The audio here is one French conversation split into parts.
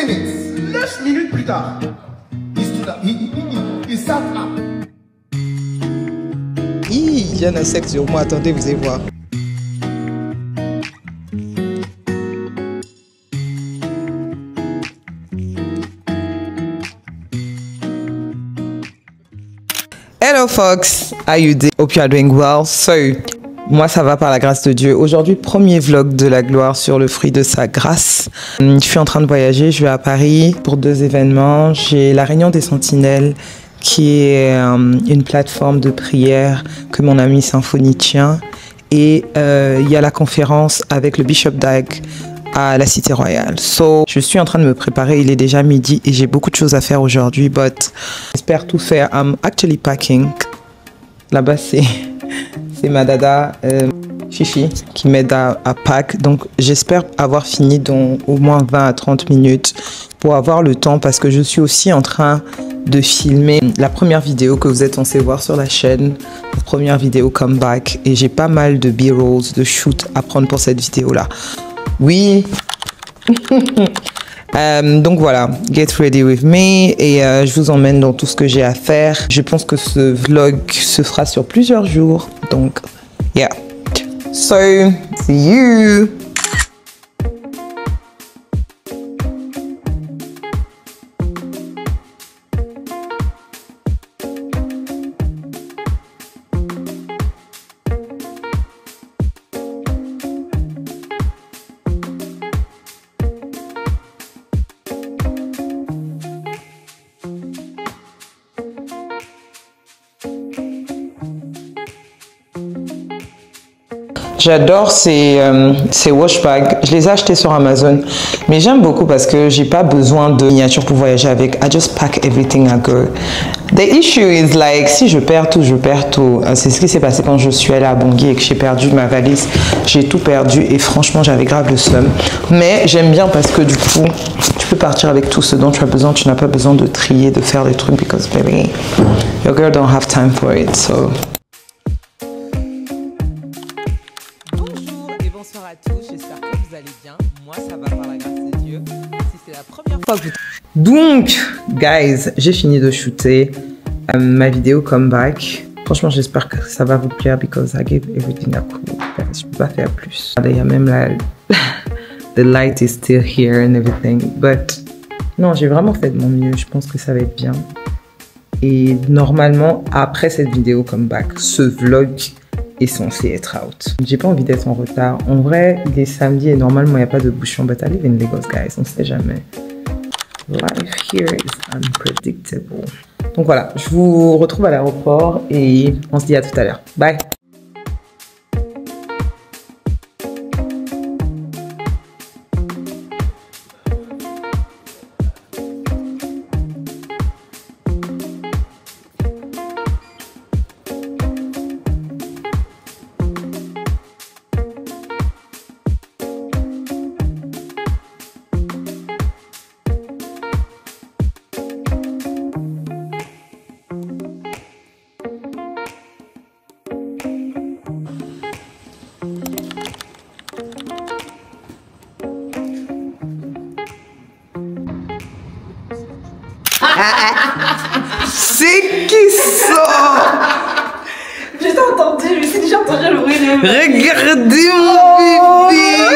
minutes, 9 minutes plus tard, il sat up. Il y en a un sexe sur moi, attendez, vous allez voir. Hello folks, how you doing? Hope you are doing well. So, moi ça va par la grâce de Dieu. Aujourd'hui, premier vlog de la gloire sur le fruit de sa grâce. Je suis en train de voyager, je vais à Paris pour 2 événements. J'ai la Réunion des Sentinelles qui est une plateforme de prière que mon ami Symphonie tient. Et il y a la conférence avec le Bishop Dag à la Cité Royale. So, je suis en train de me préparer, il est déjà midi et j'ai beaucoup de choses à faire aujourd'hui, but j'espère tout faire. I'm actually packing. Là-bas, c'est ma dada Fifi qui m'aide à pack. Donc, j'espère avoir fini dans au moins 20 à 30 minutes pour avoir le temps parce que je suis aussi en train de filmer la première vidéo que vous êtes censé voir sur la chaîne, la première vidéo comeback, et j'ai pas mal de b-rolls, de shoot à prendre pour cette vidéo-là. Oui. Donc voilà, get ready with me et je vous emmène dans tout ce que j'ai à faire. Je pense que ce vlog se fera sur plusieurs jours. Donc, yeah. So, see you. J'adore ces wash bags. Je les ai achetés sur Amazon. Mais j'aime beaucoup parce que j'ai pas besoin de miniatures pour voyager avec. I just pack everything I go. The issue is like, si je perds tout, je perds tout. C'est ce qui s'est passé quand je suis allée à Bangui et que j'ai perdu ma valise. J'ai tout perdu et franchement, j'avais grave le seum. Mais j'aime bien parce que du coup, tu peux partir avec tout ce dont tu as besoin. Tu n'as pas besoin de trier, de faire des trucs because baby, your girl don't have time for it. So. Bonsoir à tous, j'espère que vous allez bien. Moi, ça va par la grâce de Dieu. Si c'est la première fois que vous... Donc, guys, j'ai fini de shooter ma vidéo comeback. Franchement, j'espère que ça va vous plaire because I gave everything I could. Je peux pas faire plus. Il y a même la... The light is still here and everything. But, non, j'ai vraiment fait de mon mieux. Je pense que ça va être bien. Et normalement, après cette vidéo comeback, ce vlog est censé être out. J'ai pas envie d'être en retard. En vrai, il est samedi et normalement, il n'y a pas de bouchon. But I live in Lagos, guys. On sait jamais. Life here is unpredictable. Donc voilà, je vous retrouve à l'aéroport et on se dit à tout à l'heure. Bye. C'est qui ça? J'ai entendu, je sais déjà entendu le bruit de... Regardez mon bébé.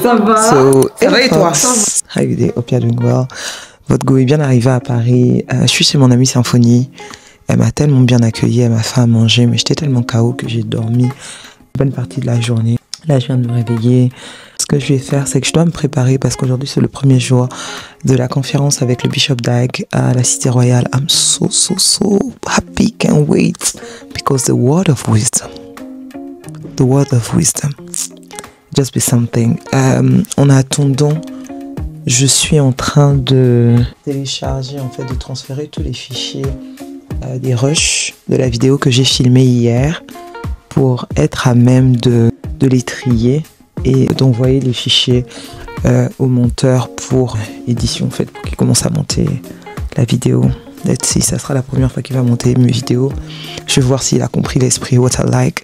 Ça va? Ça va et toi? Hi, good day, hope you're doing well. Votre go est bien arrivé à Paris. Je suis chez mon amie Symphonie. Elle m'a tellement bien accueillie, elle m'a fait à manger, mais j'étais tellement KO que j'ai dormi une bonne partie de la journée. Là, je viens de me réveiller. Ce que je vais faire, c'est que je dois me préparer parce qu'aujourd'hui, c'est le premier jour de la conférence avec le Bishop Dag à la Cité Royale. I'm so happy, can't wait. Because the word of wisdom, just be something. En attendant, je suis en train de télécharger, en fait, de transférer tous les fichiers des rushs de la vidéo que j'ai filmée hier pour être à même de les trier et d'envoyer les fichiers au monteur pour édition, en fait, pour qu'il commence à monter la vidéo. Let's see, ça sera la première fois qu'il va monter mes vidéos. Je vais voir s'il a compris l'esprit what I like.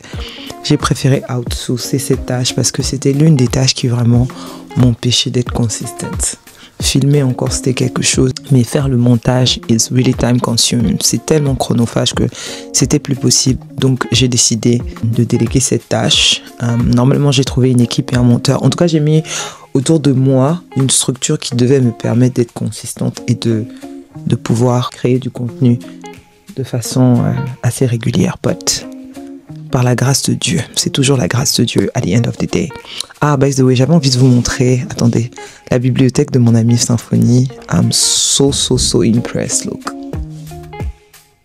j'ai préféré outsourcer cette tâche parce que c'était l'une des tâches qui vraiment m'empêchait d'être consistante. Filmer encore c'était quelque chose, mais faire le montage is really time consuming. C'est tellement chronophage que c'était plus possible. Donc j'ai décidé de déléguer cette tâche. Normalement j'ai trouvé une équipe et un monteur. En tout cas j'ai mis autour de moi une structure qui devait me permettre d'être consistante et de pouvoir créer du contenu de façon assez régulière. But par la grâce de Dieu, c'est toujours la grâce de Dieu at the end of the day. Ah, by the way, j'avais envie de vous montrer, attendez, la bibliothèque de mon ami Symphonie. I'm so impressed, look.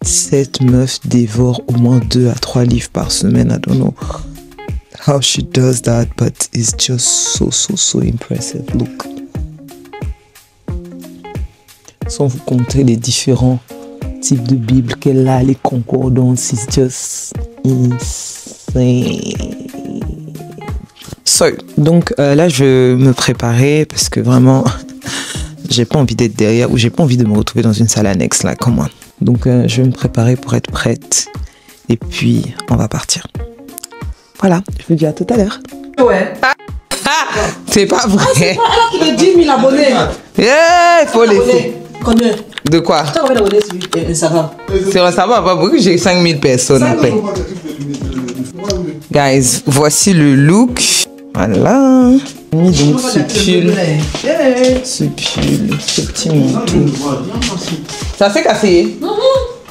Cette meuf dévore au moins 2 à 3 livres par semaine. I don't know how she does that, but it's just so impressive, look. Sans vous compter les différents types de Bibles qu'elle a, les concordances, it's just insane. So, donc là je vais me préparer parce que vraiment j'ai pas envie d'être derrière ou j'ai pas envie de me retrouver dans une salle annexe là, comme moi. Donc je vais me préparer pour être prête et puis on va partir. Voilà, je vous dis à tout à l'heure. Ouais. C'est pas vrai. Tu veux 10 000 abonnés. Yeah, faut les. Combien? De quoi? Tu as combien d'abonnés sur Instagram? C'est récemment, pas beaucoup, j'ai 5000 personnes en fait. Guys, voici le look. Voilà. Mis donc ce pull, ce petit manteau. Ça s'est cassé?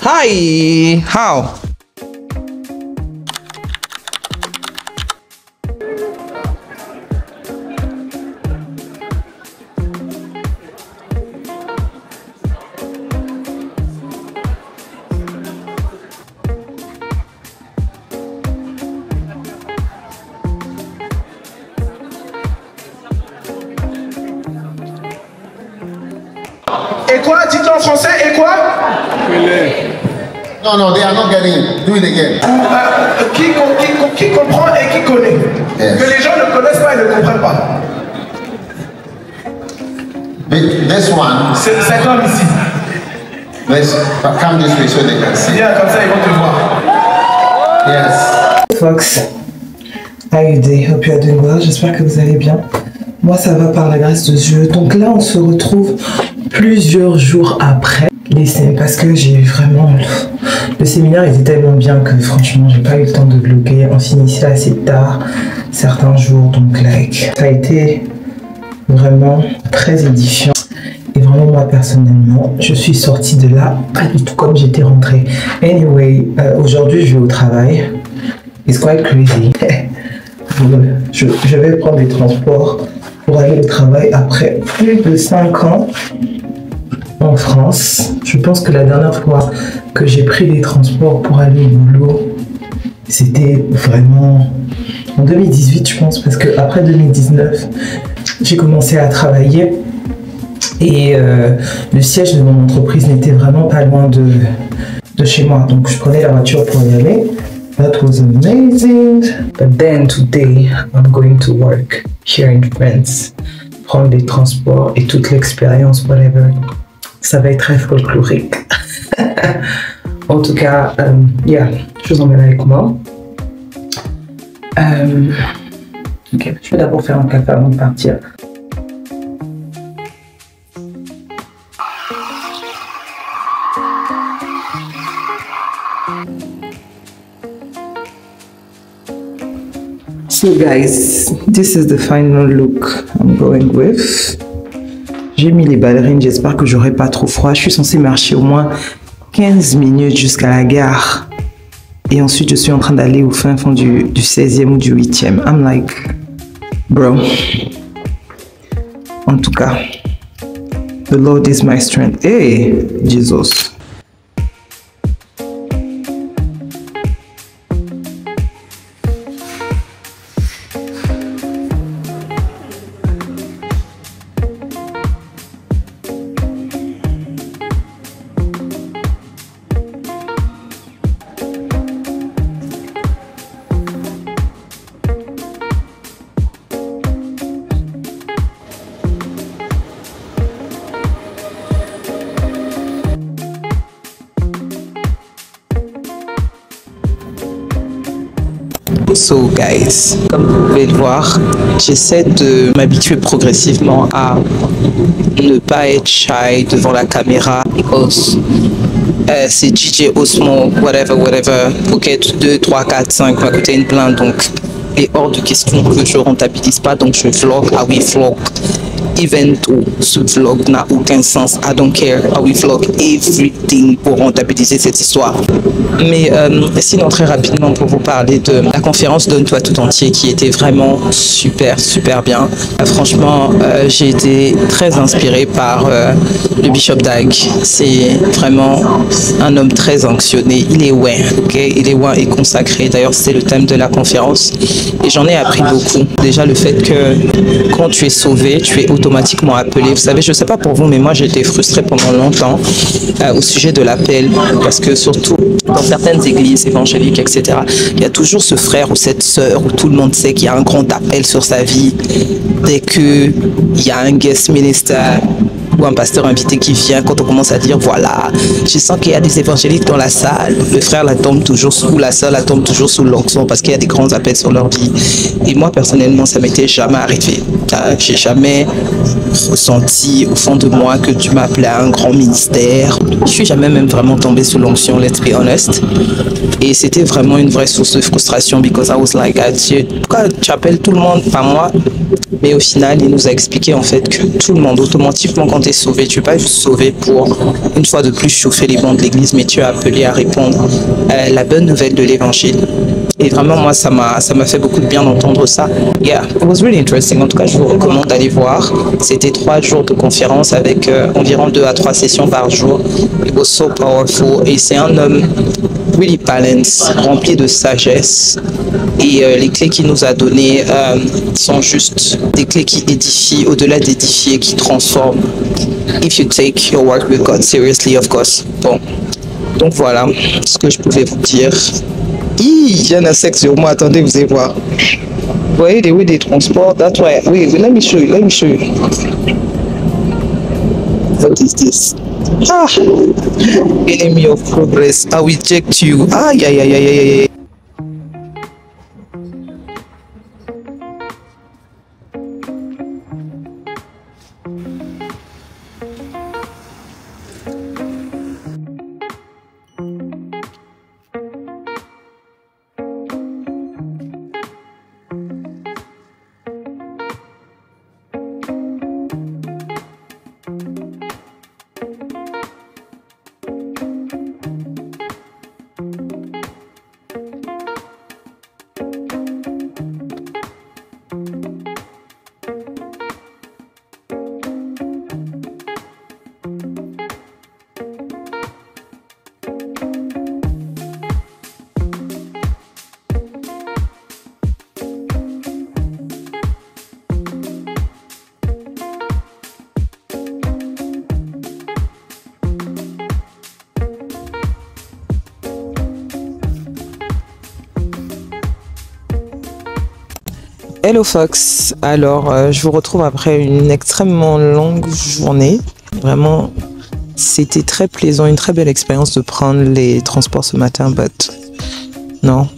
Hi, how? Et quoi? Dites-le en français, et quoi? No, they are not getting it. Do it again. Qui comprend et qui connaît. Yes. Que les gens ne connaissent pas et ne comprennent pas. This one, Cet homme ici. let's come this way so they can see. Viens, comme ça ils vont te voir. Yes. Fox, how you doing? Hope you are doing well. J'espère que vous allez bien. Moi, ça va par la grâce de Dieu. Donc là, on se retrouve plusieurs jours après l'essai parce que j'ai vraiment... Le séminaire était tellement bien que franchement, j'ai pas eu le temps de vlogger. On finissait assez tard certains jours. Donc, like, ça a été vraiment très édifiant. Et vraiment, moi, personnellement, je suis sortie de là pas du tout comme j'étais rentrée. Anyway, aujourd'hui, je vais au travail. It's quite crazy. Je vais prendre des transports pour aller au travail après plus de 5 ans en France. Je pense que la dernière fois que j'ai pris des transports pour aller au boulot, c'était vraiment en 2018, je pense, parce que après 2019, j'ai commencé à travailler et le siège de mon entreprise n'était vraiment pas loin de chez moi. Donc je prenais la voiture pour y aller. That was amazing. But then today, I'm going to work here in France. Prendre des transports et toute l'expérience, whatever. Ça va être très folklorique. En tout cas, yeah, je vous emmène avec moi. Ok, je vais d'abord faire un café avant de partir. So guys, this is the final look I'm going with. J'ai mis les ballerines, j'espère que j'aurai pas trop froid. Je suis censée marcher au moins 15 minutes jusqu'à la gare. Et ensuite, je suis en train d'aller au fin fond du 16e ou du 8e. I'm like, bro. En tout cas, the Lord is my strength. Hey, Jesus. So guys, comme vous pouvez le voir, j'essaie de m'habituer progressivement à ne pas être shy devant la caméra because c'est DJ Osmo, whatever, Pocket 2, 3, 4, 5 m'a coûté une plainte, donc il est hors de question que je rentabilise pas, donc je vlog, vlog. Even though ce vlog n'a aucun sens, I don't care, I will vlog everything pour rentabiliser cette histoire. Mais sinon très rapidement pour vous parler de la conférence Donne-toi tout entier qui était vraiment super bien. Franchement j'ai été très inspirée par le Bishop Dag. C'est vraiment un homme très anxionné, il est ouin, ok, il est ouin et consacré. D'ailleurs c'était le thème de la conférence et j'en ai appris beaucoup. Déjà le fait que quand tu es sauvé, tu es automatiquement appelé. Vous savez, je sais pas pour vous, mais moi j'ai été frustrée pendant longtemps au sujet de l'appel, parce que surtout dans certaines églises évangéliques, etc., il y a toujours ce frère ou cette sœur où tout le monde sait qu'il y a un grand appel sur sa vie dès qu'il y a un guest minister ou un pasteur invité qui vient. Quand on commence à dire voilà, je sens qu'il y a des évangéliques dans la salle, le frère la tombe toujours sous, la sœur la tombe toujours sous l'onction parce qu'il y a des grands appels sur leur vie. Et moi personnellement ça m'était jamais arrivé. J'ai jamais ressenti au fond de moi que Dieu m'appelait à un grand ministère. Je suis jamais même vraiment tombée sous l'onction, let's be honest. Et c'était vraiment une vraie source de frustration because I was like, Dieu, pourquoi tu appelles tout le monde, pas moi? Mais au final, il nous a expliqué en fait que tout le monde, automatiquement, quand tu es sauvé, tu n'es pas juste sauvé pour une fois de plus chauffer les bancs de l'église, mais tu es appelé à répondre à la bonne nouvelle de l'évangile. Et vraiment, moi, ça m'a fait beaucoup de bien d'entendre ça. Yeah, it was really interesting. En tout cas, je vous recommande d'aller voir. C'était 3 jours de conférence avec environ 2 à 3 sessions par jour. It was so powerful. Et c'est un homme really balanced, rempli de sagesse. Et les clés qu'il nous a données sont juste des clés qui édifient, au-delà d'édifier, qui transforment. If you take your work with God seriously, of course. Bon, donc voilà ce que je pouvais vous dire. Il y a un insecte sur moi, attendez, vous allez voir. Vous voyez les roues des transports, that's why. Wait, let me show you. What is this? Ah, enemy of progress, I will reject you. Aïe. Hello Fox, alors je vous retrouve après une extrêmement longue journée. Vraiment, c'était très plaisant, une très belle expérience de prendre les transports ce matin, but non.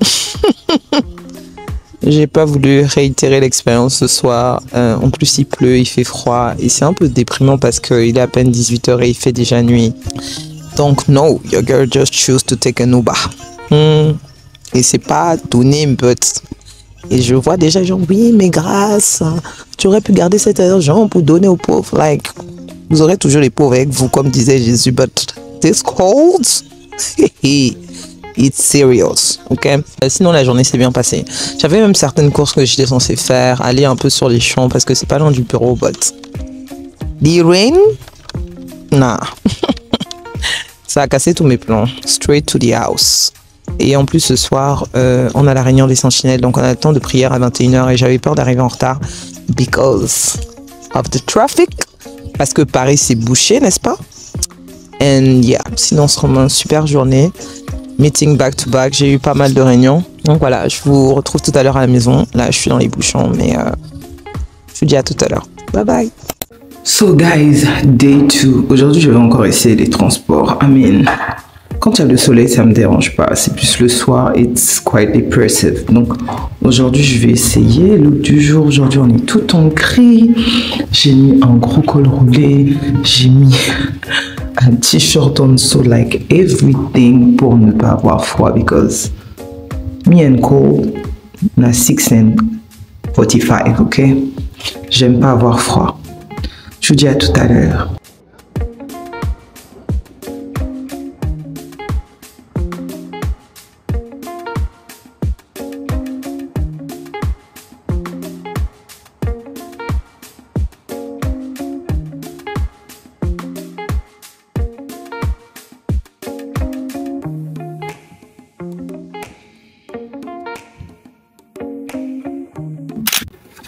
J'ai pas voulu réitérer l'expérience ce soir. En plus, il pleut, il fait froid et c'est un peu déprimant parce qu'il est à peine 18 h et il fait déjà nuit. Donc, no, your girl just choose to take an Uber. Et c'est pas donné, but. Et je vois déjà genre, oui, mais grâce, tu aurais pu garder cet argent pour donner aux pauvres. Like, vous aurez toujours les pauvres avec vous, comme disait Jésus, but this cold, it's serious, ok? Sinon, la journée s'est bien passée. J'avais même certaines courses que j'étais censée faire, aller un peu sur les champs, parce que c'est pas loin du bureau, but the rain, nah. Ça a cassé tous mes plans. Straight to the house. Et en plus, ce soir, on a la réunion des sentinelles, donc on a le temps de prière à 21 h et j'avais peur d'arriver en retard because of the traffic. Parce que Paris, c'est bouché, n'est-ce pas? And yeah, sinon, c'est vraiment une super journée. Meeting back to back, j'ai eu pas mal de réunions. Donc voilà, je vous retrouve tout à l'heure à la maison. Là, je suis dans les bouchons, mais je vous dis à tout à l'heure. Bye bye. So guys, day 2. Aujourd'hui, je vais encore essayer les transports. I mean, Quand il y a le soleil, ça me dérange pas. C'est plus le soir, it's quite depressive. Donc aujourd'hui, je vais essayer. Look du jour, aujourd'hui, on est tout en gris. J'ai mis un gros col roulé. J'ai mis un t-shirt en dessous, like everything pour ne pas avoir froid. Because me and cold, on a 6:45, ok? J'aime pas avoir froid. Je vous dis à tout à l'heure.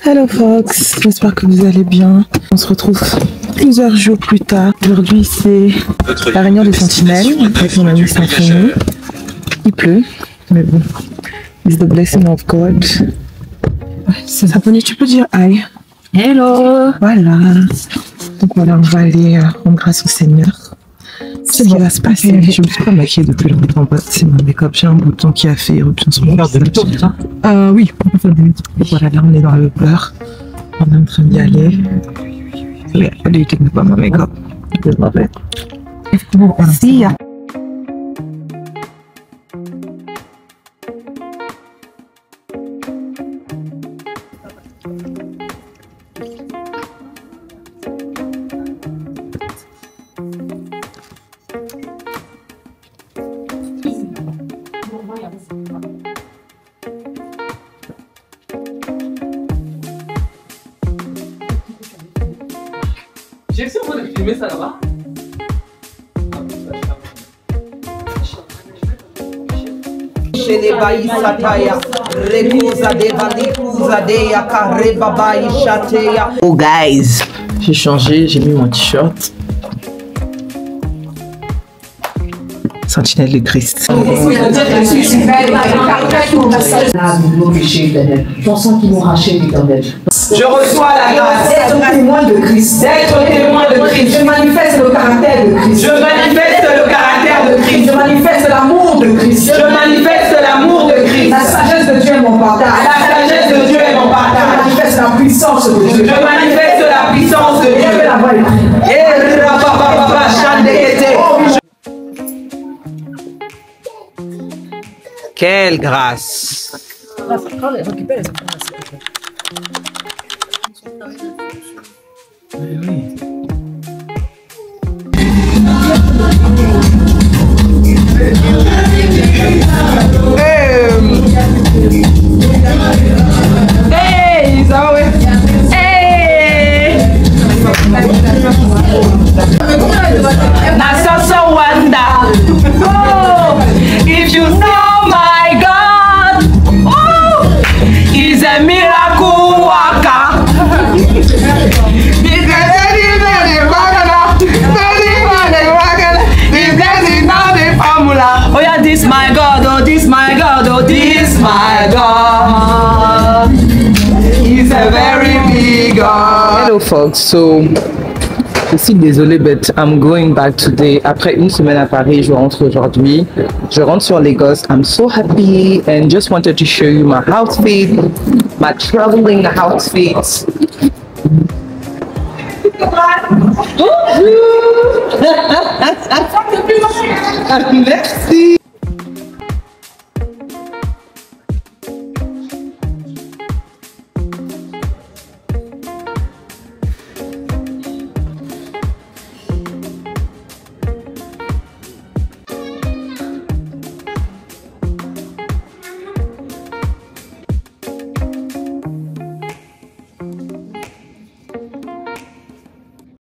Hello Fox, j'espère que vous allez bien. On se retrouve plusieurs jours plus tard. Aujourd'hui c'est la réunion des sentinelles avec mon ami Symphonie. Il pleut, mais bon, it's the blessing of God. Symphonie, tu peux dire hi. Hello. Voilà. Donc voilà, on va aller rendre grâce au Seigneur. C'est ce qui va se passer. Je me suis pas maquillée depuis longtemps. C'est mon make-up. J'ai un bouton qui a fait éruption sur mon visage. Oui, on peut faire des minutes. Voilà, là on est dans le beurre. On est en train d'y aller. Yeah, what do you think about my makeup? I love it. See ya. J'ai essayé de filmer ça là-bas. Oh guys, j'ai changé, j'ai mis mon t-shirt. Sentinelle de Christ. Pensant qu'ils vont racheter l'Éternel. Je reçois la grâce D'être témoin de Christ. d'être témoin de Christ. Je manifeste le caractère de Christ. Je manifeste le caractère de Christ. Je manifeste l'amour de Christ. Je manifeste l'amour de Christ. La sagesse de Dieu est mon partage. La sagesse de Dieu est mon Je partage. manifeste la puissance de Dieu. Je manifeste la puissance de Je vais Dieu. la voir écrire. Quelle grâce! Hey, ça va, hey. Nasoso Wanda. Oh, if you know my God, oh, he's a miracle worker. Oh yeah, this my God, oh this my God, oh this my God. He's a very big God. Hello folks, so je suis désolée, but I'm going back today. Après une semaine à Paris, je rentre aujourd'hui. Je rentre sur Lagos. I'm so happy and just wanted to show you my outfit, my traveling outfit. Merci.